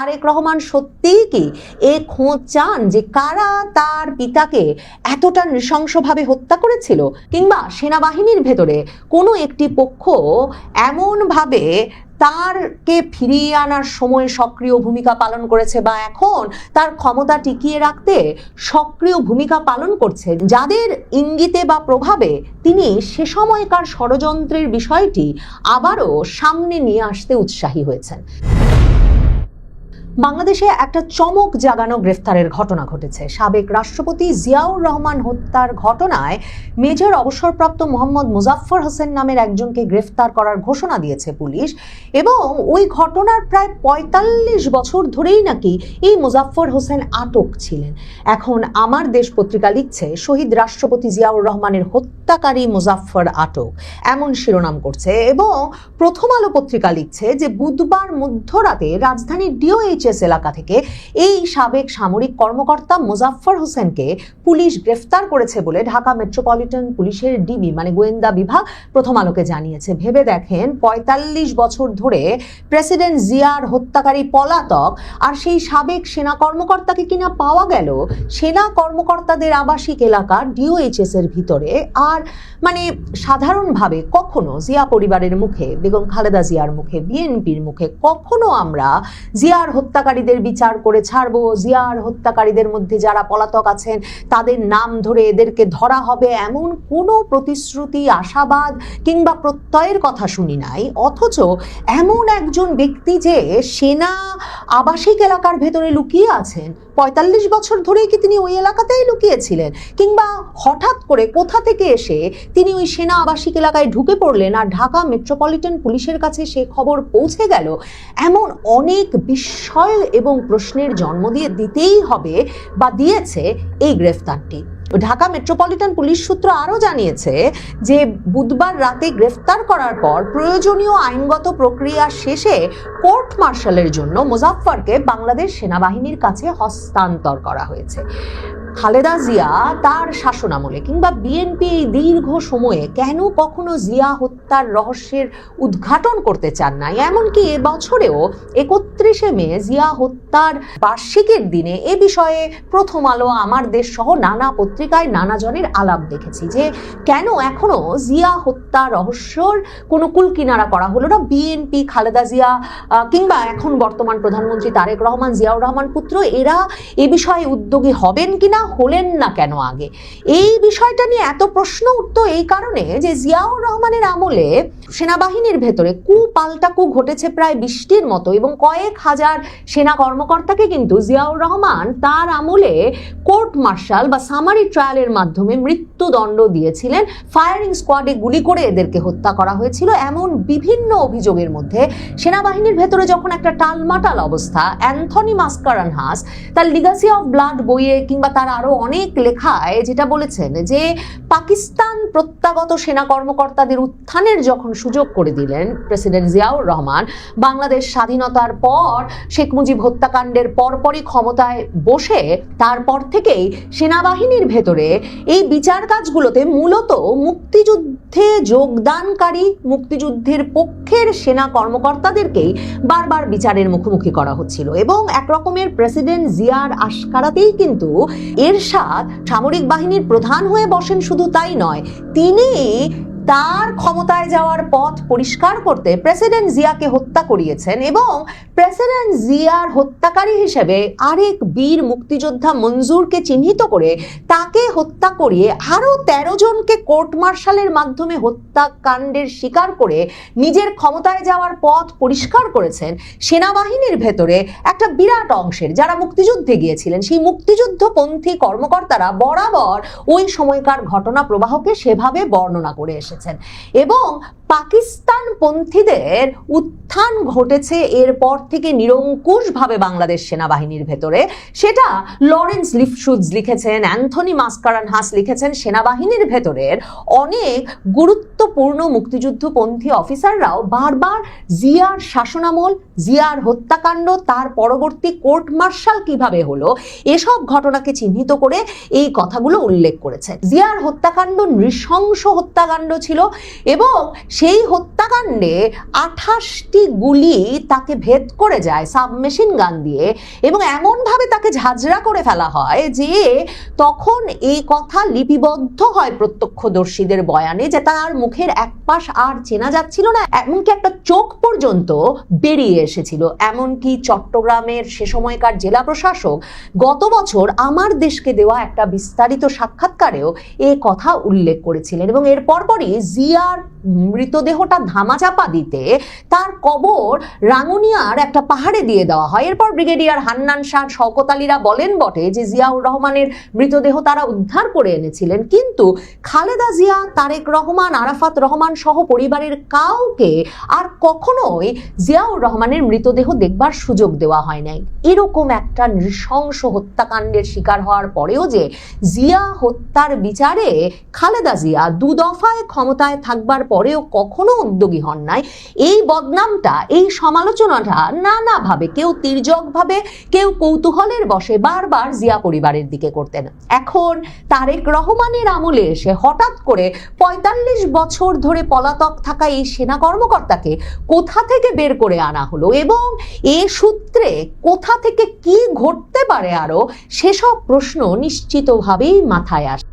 তারেক রহমান সত্যিই কি এ খোঁজ চান যে কারা তার পিতাকে এতটা নৃশংসভাবে হত্যা করেছিল, কিংবা সেনাবাহিনীর ভেতরে কোনো একটি পক্ষ এমনভাবে তারকে ফিরিয়ে আনার সময় সক্রিয় ভূমিকা পালন করেছে বা এখন তার ক্ষমতা টিকিয়ে রাখতে সক্রিয় ভূমিকা পালন করছে, যাদের ইঙ্গিতে বা প্রভাবে তিনি সে সময়কার ষড়যন্ত্রের বিষয়টি আবারও সামনে নিয়ে আসতে উৎসাহী হয়েছেন। বাংলাদেশে একটা চমক জাগানো গ্রেফতারের ঘটনা ঘটেছে। সাবেক রাষ্ট্রপতি জিয়াউর রহমান হত্যার ঘটনায় মেজর অবসরপ্রাপ্ত মোহাম্মদ মুজাফফর হোসেন নামের একজনকে গ্রেফতার করার ঘোষণা দিয়েছে পুলিশ, এবং ওই ঘটনার প্রায় ৪৫ বছর ধরেই নাকি এই মুজাফফর হোসেন আটক ছিলেন। এখন আমার দেশ পত্রিকা লিখছে, শহীদ রাষ্ট্রপতি জিয়াউর রহমানের হত্যাকারী মুজাফফর আটক, এমন শিরোনাম করছে। এবং প্রথম আলো পত্রিকা লিখছে যে বুধবার মধ্যরাতে রাজধানীর ডিওএইচএস এলাকা থেকে এই সাবেক সামরিক কর্মকর্তা মুজাফফর হোসেনকে পুলিশ গ্রেফতার করেছে বলে ঢাকা মেট্রোপলিটন পুলিশের ডিবি মানে গোয়েন্দা বিভাগ প্রথম আলোকে জানিয়েছে। ভেবে দেখেন, ৪৫ বছর ধরে প্রেসিডেন্ট জিয়ার হত্যাকারী পলাতক, আর সেই সাবেক সেনা কর্মকর্তাকে কিনা পাওয়া গেল সেনা কর্মকর্তাদের আবাসিক এলাকা ডিওএইচএস এর ভিতরে। আর মানে সাধারণভাবে কখনো জিয়া পরিবারের মুখে, বেগম খালেদা জিয়ার মুখে, বিএনপির মুখে কখনো আমরা জিয়ার হত্যাকারীদের বিচার করে ছাড়বো, জিয়ার হত্যাকারীদের মধ্যে যারা পলাতক আছেন তাদের নাম ধরে এদেরকে ধরা হবে, এমন কোনো প্রতিশ্রুতি, আশাবাদ কিংবা প্রত্যয়ের কথা শুনি নাই। অথচ এমন একজন ব্যক্তি যে সেনা আবাসিক এলাকার ভেতরে লুকিয়ে আছেন, ৪৫ বছর ধরেই কি তিনি ওই এলাকাতেই লুকিয়েছিলেন, কিংবা হঠাৎ করে কোথা থেকে এসে তিনি ওই সেনা আবাসিক এলাকায় ঢুকে পড়লেন আর ঢাকা মেট্রোপলিটন পুলিশের কাছে সে খবর পৌঁছে গেল, এমন অনেক বিস্ময় এবং প্রশ্নের জন্ম দিতেই হবে বা দিয়েছে এই গ্রেফতারটি। ঢাকা মেট্রোপলিটন পুলিশ সূত্র আরও জানিয়েছে যে বুধবার রাতে গ্রেফতার করার পর প্রয়োজনীয় আইনগত প্রক্রিয়া শেষে কোর্ট মার্শালের জন্য মুজাফফরকে বাংলাদেশ সেনাবাহিনীর কাছে হস্তান্তর করা হয়েছে। খালেদা জিয়া তার শাসনামলে কিংবা বিএনপি এই দীর্ঘ সময়ে কেন কখনো জিয়া হত্যার রহস্যের উদ্ঘাটন করতে চান না, এমনকি এবছরেও ৩১ মে জিয়া হত্যার বার্ষিকীর দিনে এ বিষয়ে প্রথম আলো, আমার দেশ সহ নানা পত্রিকায় নানা জনের আলাপ দেখেছি যে কেন এখনো জিয়া হত্যা রহস্যর কোনো কুলকিনারা করা হলো না। বিএনপি, খালেদা জিয়া কিংবা এখন বর্তমান প্রধানমন্ত্রী তারেক রহমান, জিয়াউর রহমান পুত্র, এরা এ বিষয়ে উদ্যোগী হবেন কিনা, হলেন না কেন আগে? এই বিষয়টা নিয়ে এত প্রশ্ন উঠত এই কারণে যে জিয়াউর রহমানের আমলে সেনাবাহিনীর ভেতরে পাল্টা কু ঘটেছে প্রায় ২০টির মতো, এবং কয়েক হাজার সেনা কর্মকর্তাকে কিন্তু জিয়াউর রহমান তার আমলে কোর্ট মার্শাল বা সামারি ট্রায়ালের মাধ্যমে মৃত্যুদণ্ড দিয়েছিলেন। ফায়ারিং স্কোয়াডে গুলি করে এদেরকে হত্যা করা হয়েছিল। এমন বিভিন্ন অভিযোগের মধ্যে সেনাবাহিনীর ভেতরে যখন একটা টালমাটাল অবস্থা, অ্যান্থনি মাস্কারানহাস তার লিগাসি অফ ব্লাড বইয়ে কিংবা তার আরো অনেক লেখায় যেটা বলেছেন যে পাকিস্তান প্রত্যাগত সেনা কর্মকর্তাদের উত্থানের যখন সুযোগ করে দিলেন প্রেসিডেন্ট জিয়াউর রহমান, বাংলাদেশ স্বাধীনতার পর শেখ মুজিব হত্যাকাণ্ডের পরপরই ক্ষমতায় বসে তারপর থেকেই সেনাবাহিনীর ভেতরে এই বিচার কাজগুলোতে মূলত মুক্তিযুদ্ধে যোগদানকারী, মুক্তিযুদ্ধের পক্ষের সেনা কর্মকর্তাদেরকেই বারবার বিচারের মুখোমুখি করা হচ্ছিল। এবং একরকমের প্রেসিডেন্ট জিয়ার আশকারাতেই কিন্তু এরশাদ সামরিক বাহিনীর প্রধান হয়ে বসেন। শুধু তাই নয়, তিনি তার ক্ষমতায় যাওয়ার পথ পরিষ্কার করতে প্রেসিডেন্ট জিয়াকে হত্যা করিয়েছেন, এবং প্রেসিডেন্ট জিয়ার হত্যাকারী হিসেবে আরেক বীর মুক্তিযোদ্ধা মঞ্জুরকে চিহ্নিত করে তাকে হত্যা করিয়ে আরো ১৩ জনকে কোর্ট মার্শালের মাধ্যমে হত্যাকাণ্ডের শিকার করে নিজের ক্ষমতায় যাওয়ার পথ পরিষ্কার করেছেন। সেনাবাহিনীর ভেতরে একটা বিরাট অংশের যারা মুক্তিযুদ্ধে গিয়েছিলেন সেই মুক্তিযুদ্ধপন্থী কর্মকর্তারা বরাবর ওই সময়কার ঘটনা প্রবাহকে সেভাবে বর্ণনা করে এসেছেন। এবং পাকিস্তান পন্থীদের উত্থান ঘটেছে এরপর থেকে নিরঙ্কুশভাবে বাংলাদেশ সেনাবাহিনীর ভেতরে, সেটা লরেন্স লিফশুটজ লিখেছেন, অ্যান্থনি মাস্কারানহাস লিখেছেন। সেনাবাহিনীর ভেতরের অনেক গুরুত্বপূর্ণ মুক্তিযুদ্ধপন্থী অফিসাররাও বারবার জিয়ার শাসনামল, জিয়ার হত্যাকাণ্ড, তার পরবর্তী কোর্ট মার্শাল কিভাবে হলো, এসব ঘটনাকে চিহ্নিত করে এই কথাগুলো উল্লেখ করেছেন। জিয়ার হত্যাকাণ্ড নৃশংস হত্যাকাণ্ড ছিল, এবং সেই হত্যাকাণ্ডে 28টি গুলি তাকে ভেদ করে যায় সাবমেশিন গান দিয়ে, এবং এমনভাবে তাকে ঝাঁঝরা করে ফেলা হয় যে তখন এই কথা লিপিবদ্ধ হয় প্রত্যক্ষদর্শীদের বয়ানে যে তার মুখের এক পাশ আর চেনা যাচ্ছিল না, এমনকি একটা চোখ পর্যন্ত বেরিয়ে এসেছিল। এমনকি চট্টগ্রামের সে সময়কার জেলা প্রশাসক গত বছর আমার দেশকে দেওয়া একটা বিস্তারিত সাক্ষাৎকারেও এ কথা উল্লেখ করেছিলেন। এবং এর পরপরই জিয়ার মৃতদেহটা ধামাচাপা দিতে তার কবর রাঙ্গুনিয়ার একটা পাহাড়ে দিয়ে দেওয়া হয়। এরপর ব্রিগেডিয়ার হান্নান শাহ, শওকত আলীরা বলেন বটে যে জিয়াউর রহমানের মৃতদেহ তারা উদ্ধার করে এনেছিলেন, কিন্তু খালেদা জিয়া, তারেক রহমান, আরাফাত রহমান সহ পরিবারের কাউকে আর কখনোই জিয়াউর রহমানের মৃতদেহ দেখবার সুযোগ দেওয়া হয় নাই। এরকম একটা নৃশংস হত্যাকাণ্ডের শিকার হওয়ার পরেও যে জিয়া হত্যার বিচারে খালেদা জিয়া দুদফায় ক্ষমতায় থাকবার পরেও কখনো উদ্যোগী হন নাই, এই বদনামটা, এই সমালোচনাটা নানাভাবে, কেউ তির্যকভাবে, কেউ কৌতূহলের বশে বারবার জিয়া পরিবারের দিকে করতেন। এখন তারেক রহমানের আমলে এসে হঠাৎ করে 45 বছর ধরে পলাতক থাকা এই সেনা কর্মকর্তাকে কোথা থেকে বের করে আনা হলো, এবং এ সূত্রে কোথা থেকে কি ঘটতে পারে আরো, সেসব প্রশ্ন নিশ্চিতভাবেই মাথায় আসে।